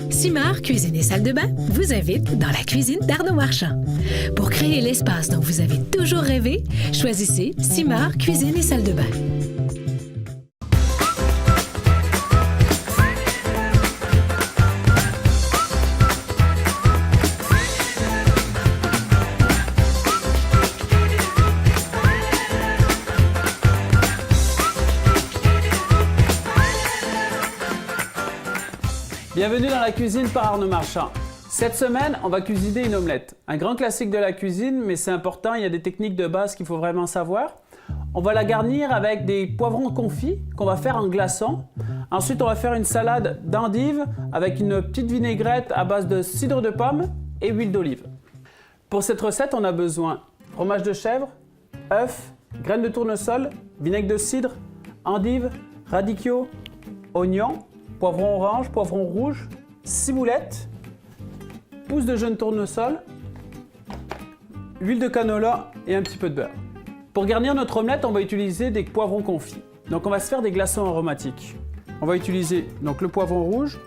Simard Cuisine et Salle de Bain vous invite dans la cuisine d'Arnaud Marchand. Pour créer l'espace dont vous avez toujours rêvé, choisissez Simard Cuisine et Salle de Bain. Bienvenue dans la cuisine par Arnaud Marchand. Cette semaine, on va cuisiner une omelette. Un grand classique de la cuisine, mais c'est important, il y a des techniques de base qu'il faut vraiment savoir. On va la garnir avec des poivrons confits qu'on va faire en glaçons. Ensuite, on va faire une salade d'endives avec une petite vinaigrette à base de cidre de pomme et huile d'olive. Pour cette recette, on a besoin de fromage de chèvre, œufs, graines de tournesol, vinaigre de cidre, endives, radicchio, oignons, poivron orange, poivron rouge, ciboulette, pousses de jeune tournesol, huile de canola et un petit peu de beurre. Pour garnir notre omelette, on va utiliser des poivrons confits. Donc on va se faire des glaçons aromatiques. On va utiliser donc le poivron rouge.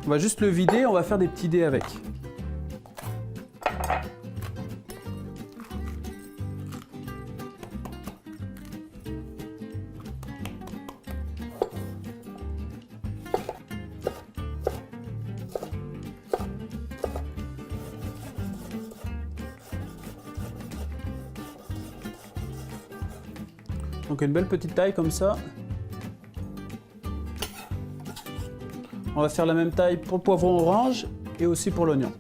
On va juste le vider, on va faire des petits dés avec. Donc une belle petite taille comme ça. On va faire la même taille pour le poivron orange et aussi pour l'oignon.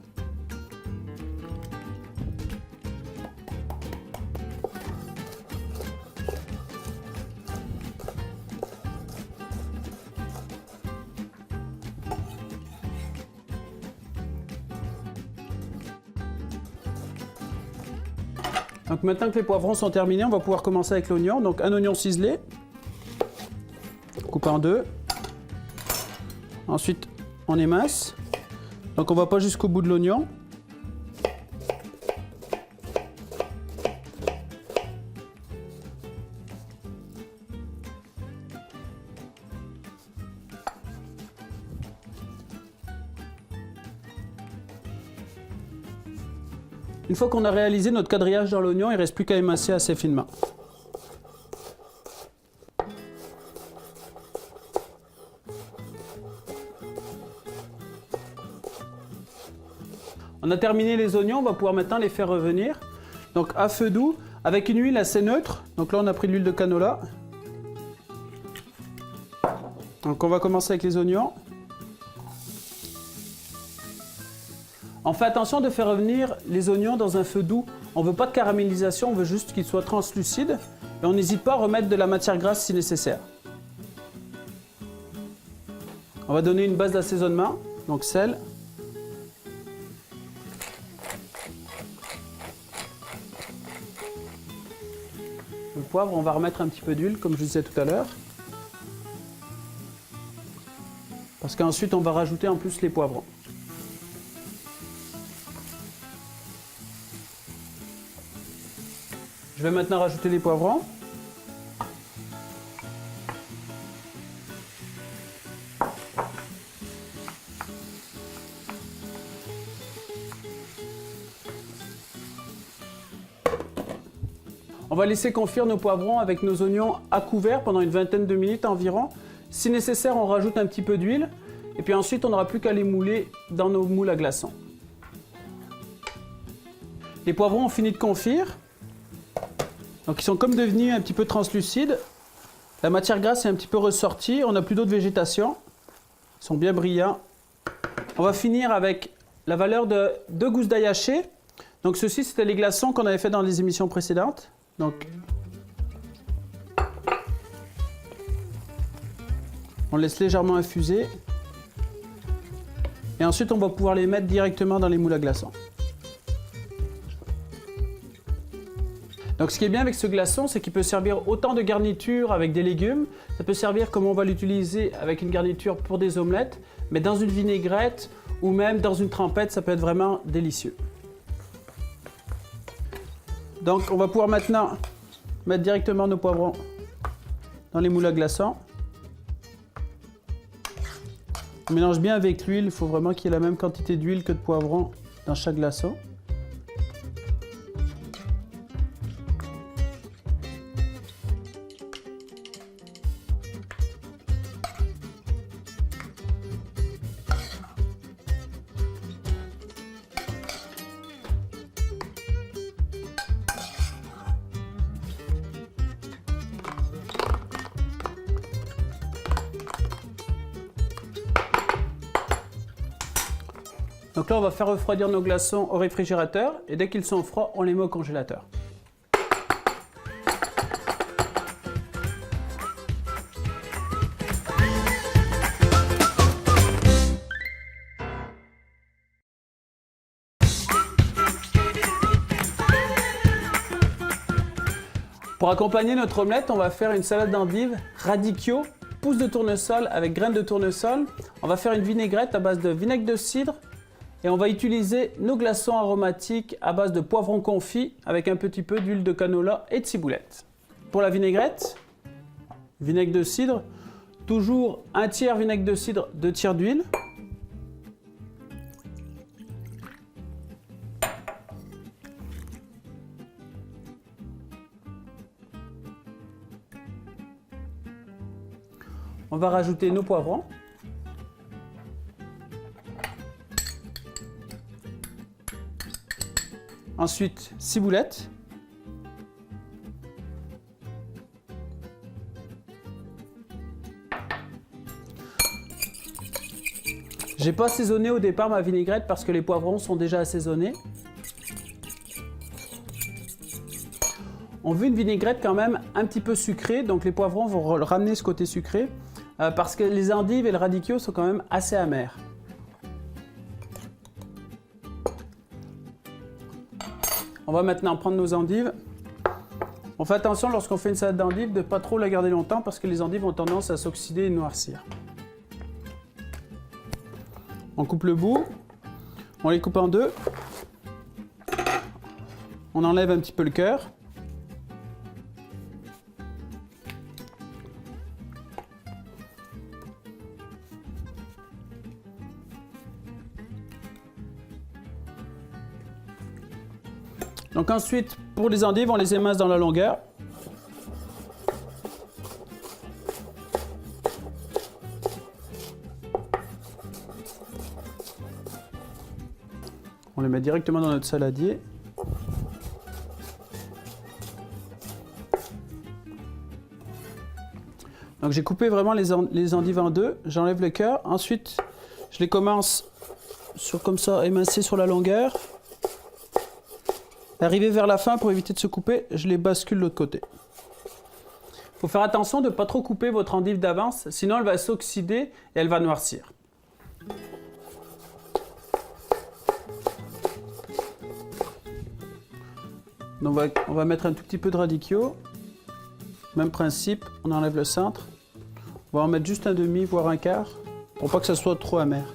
Donc maintenant que les poivrons sont terminés, on va pouvoir commencer avec l'oignon. Donc un oignon ciselé, coupé en deux. Ensuite, on émince. Donc on ne va pas jusqu'au bout de l'oignon. Une fois qu'on a réalisé notre quadrillage dans l'oignon, il ne reste plus qu'à émincer assez finement. On a terminé les oignons, on va pouvoir maintenant les faire revenir. Donc à feu doux, avec une huile assez neutre. Donc là on a pris de l'huile de canola. Donc on va commencer avec les oignons. On fait attention de faire revenir les oignons dans un feu doux. On ne veut pas de caramélisation, on veut juste qu'ils soient translucides. Et on n'hésite pas à remettre de la matière grasse si nécessaire. On va donner une base d'assaisonnement, donc sel. Le poivre, on va remettre un petit peu d'huile, comme je disais tout à l'heure. Parce qu'ensuite, on va rajouter en plus les poivrons. Je vais maintenant rajouter les poivrons. On va laisser confire nos poivrons avec nos oignons à couvert pendant une vingtaine de minutes environ. Si nécessaire, on rajoute un petit peu d'huile. Et puis ensuite, on n'aura plus qu'à les mouler dans nos moules à glaçons. Les poivrons ont fini de confire. Donc ils sont comme devenus un petit peu translucides. La matière grasse est un petit peu ressortie. On n'a plus d'eau de végétation. Ils sont bien brillants. On va finir avec la valeur de 2 gousses d'ail hachées. Donc ceci, c'était les glaçons qu'on avait fait dans les émissions précédentes. Donc on laisse légèrement infuser. Et ensuite, on va pouvoir les mettre directement dans les moules à glaçons. Donc ce qui est bien avec ce glaçon, c'est qu'il peut servir autant de garniture avec des légumes, ça peut servir comme on va l'utiliser avec une garniture pour des omelettes, mais dans une vinaigrette ou même dans une trempette, ça peut être vraiment délicieux. Donc on va pouvoir maintenant mettre directement nos poivrons dans les moules à glaçons. On mélange bien avec l'huile, il faut vraiment qu'il y ait la même quantité d'huile que de poivron dans chaque glaçon. Donc là, on va faire refroidir nos glaçons au réfrigérateur et dès qu'ils sont froids, on les met au congélateur. Pour accompagner notre omelette, on va faire une salade d'endives, radicchio, pousses de tournesol avec graines de tournesol. On va faire une vinaigrette à base de vinaigre de cidre. Et on va utiliser nos glaçons aromatiques à base de poivrons confits avec un petit peu d'huile de canola et de ciboulette. Pour la vinaigrette, vinaigre de cidre, toujours un tiers vinaigre de cidre, 2 tiers d'huile. On va rajouter nos poivrons. Ensuite, ciboulette. J'ai pas assaisonné au départ ma vinaigrette parce que les poivrons sont déjà assaisonnés. On veut une vinaigrette quand même un petit peu sucrée, donc les poivrons vont ramener ce côté sucré parce que les endives et le radicchio sont quand même assez amers. On va maintenant prendre nos endives. On fait attention lorsqu'on fait une salade d'endives de ne pas trop la garder longtemps parce que les endives ont tendance à s'oxyder et noircir. On coupe le bout, on les coupe en deux, on enlève un petit peu le cœur. Donc ensuite, pour les endives, on les émince dans la longueur. On les met directement dans notre saladier. Donc j'ai coupé vraiment les endives en deux, j'enlève le cœur. Ensuite, je les commence comme ça, émincer sur la longueur. Arrivé vers la fin, pour éviter de se couper, je les bascule de l'autre côté. Il faut faire attention de ne pas trop couper votre endive d'avance, sinon elle va s'oxyder et elle va noircir. Donc on va mettre un tout petit peu de radicchio. Même principe, on enlève le centre. On va en mettre juste un demi, voire un quart, pour pas que ça soit trop amer.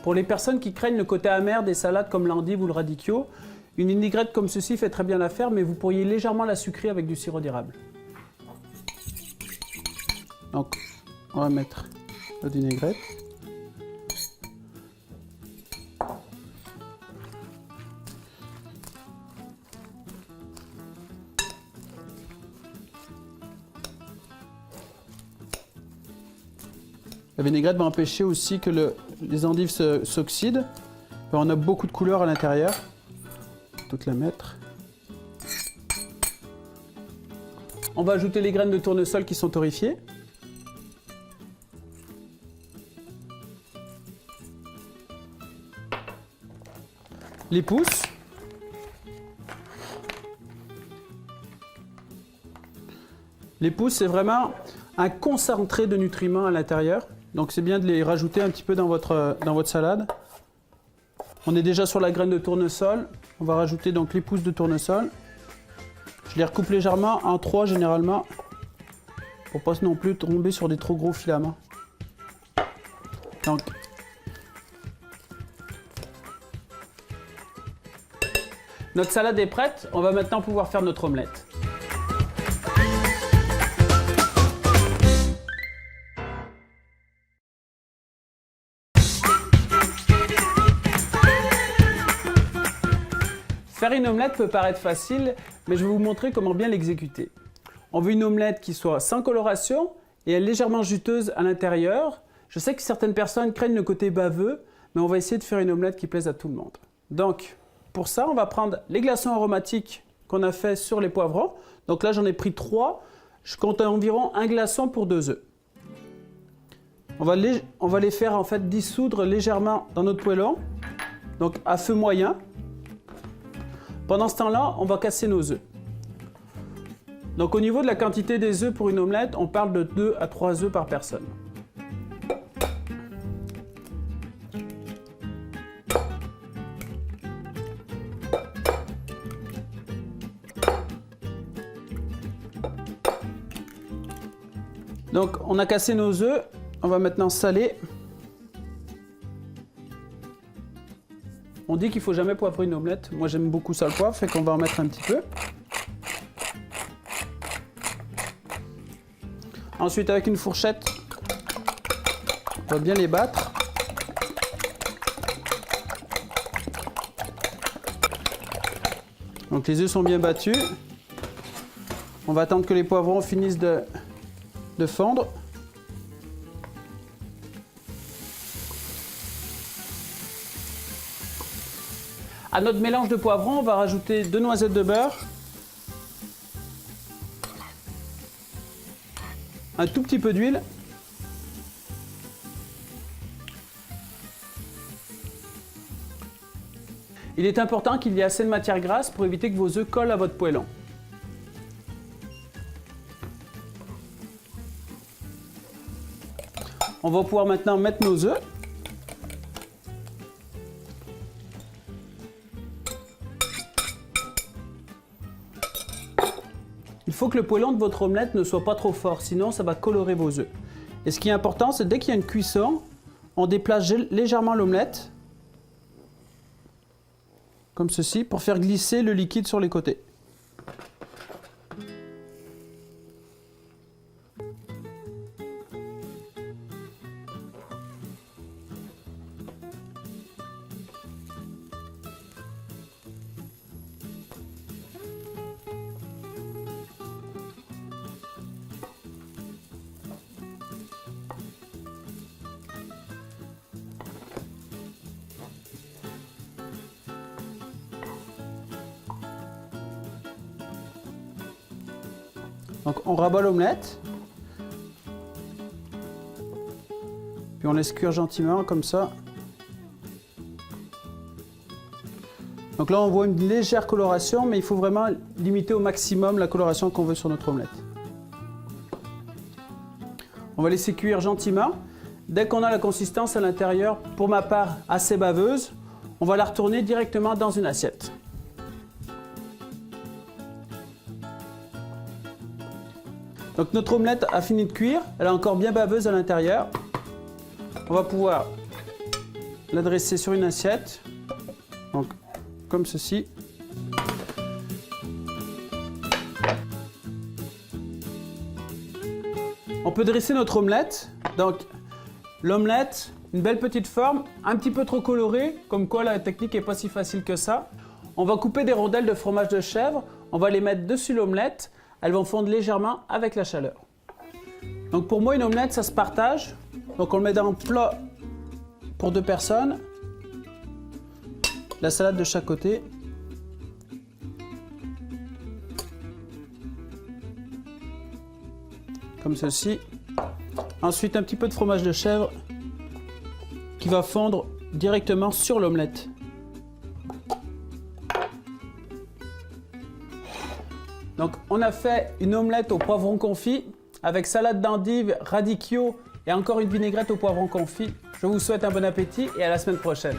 Pour les personnes qui craignent le côté amer des salades comme l'endive ou le radicchio, une vinaigrette comme ceci fait très bien l'affaire, mais vous pourriez légèrement la sucrer avec du sirop d'érable. Donc, on va mettre la vinaigrette. La vinaigrette va empêcher aussi que les endives s'oxydent. On a beaucoup de couleurs à l'intérieur. Toute la mettre. On va ajouter les graines de tournesol qui sont torréfiées. Les pousses. Les pousses, c'est vraiment un concentré de nutriments à l'intérieur. Donc c'est bien de les rajouter un petit peu dans votre salade. On est déjà sur la graine de tournesol. On va rajouter donc les pousses de tournesol. Je les recoupe légèrement en 3 généralement, pour pas non plus tomber sur des trop gros filaments. Donc Notre salade est prête, on va maintenant pouvoir faire notre omelette. Faire une omelette peut paraître facile, mais je vais vous montrer comment bien l'exécuter. On veut une omelette qui soit sans coloration et légèrement juteuse à l'intérieur. Je sais que certaines personnes craignent le côté baveux, mais on va essayer de faire une omelette qui plaise à tout le monde. Donc, pour ça, on va prendre les glaçons aromatiques qu'on a fait sur les poivrons. Donc là, j'en ai pris 3. Je compte environ un glaçon pour 2 œufs. On va les faire en fait dissoudre légèrement dans notre poêlon, donc à feu moyen. Pendant ce temps-là, on va casser nos œufs. Donc au niveau de la quantité des œufs pour une omelette, on parle de 2 à 3 œufs par personne. Donc on a cassé nos œufs, on va maintenant saler. On dit qu'il ne faut jamais poivrer une omelette. Moi j'aime beaucoup ça le poivre, fait qu'on va en mettre un petit peu. Ensuite avec une fourchette, on va bien les battre. Donc les œufs sont bien battus. On va attendre que les poivrons finissent de fondre. À notre mélange de poivrons, on va rajouter 2 noisettes de beurre, un tout petit peu d'huile, il est important qu'il y ait assez de matière grasse pour éviter que vos œufs collent à votre poêlon. On va pouvoir maintenant mettre nos œufs. Il faut que le poêlon de votre omelette ne soit pas trop fort, sinon ça va colorer vos œufs. Et ce qui est important, c'est dès qu'il y a une cuisson, on déplace légèrement l'omelette, comme ceci, pour faire glisser le liquide sur les côtés. Donc on rabat l'omelette, puis on laisse cuire gentiment comme ça. Donc là on voit une légère coloration, mais il faut vraiment limiter au maximum la coloration qu'on veut sur notre omelette. On va laisser cuire gentiment. Dès qu'on a la consistance à l'intérieur, pour ma part assez baveuse, on va la retourner directement dans une assiette. Donc notre omelette a fini de cuire, elle est encore bien baveuse à l'intérieur. On va pouvoir la dresser sur une assiette, donc comme ceci. On peut dresser notre omelette, donc l'omelette, une belle petite forme, un petit peu trop colorée, comme quoi la technique n'est pas si facile que ça. On va couper des rondelles de fromage de chèvre, on va les mettre dessus l'omelette. Elles vont fondre légèrement avec la chaleur. Donc pour moi, une omelette, ça se partage. Donc on le met dans un plat pour 2 personnes. La salade de chaque côté. Comme ceci. Ensuite, un petit peu de fromage de chèvre qui va fondre directement sur l'omelette. Donc on a fait une omelette au poivron confit avec salade d'endives, radicchio et encore une vinaigrette au poivron confit. Je vous souhaite un bon appétit et à la semaine prochaine.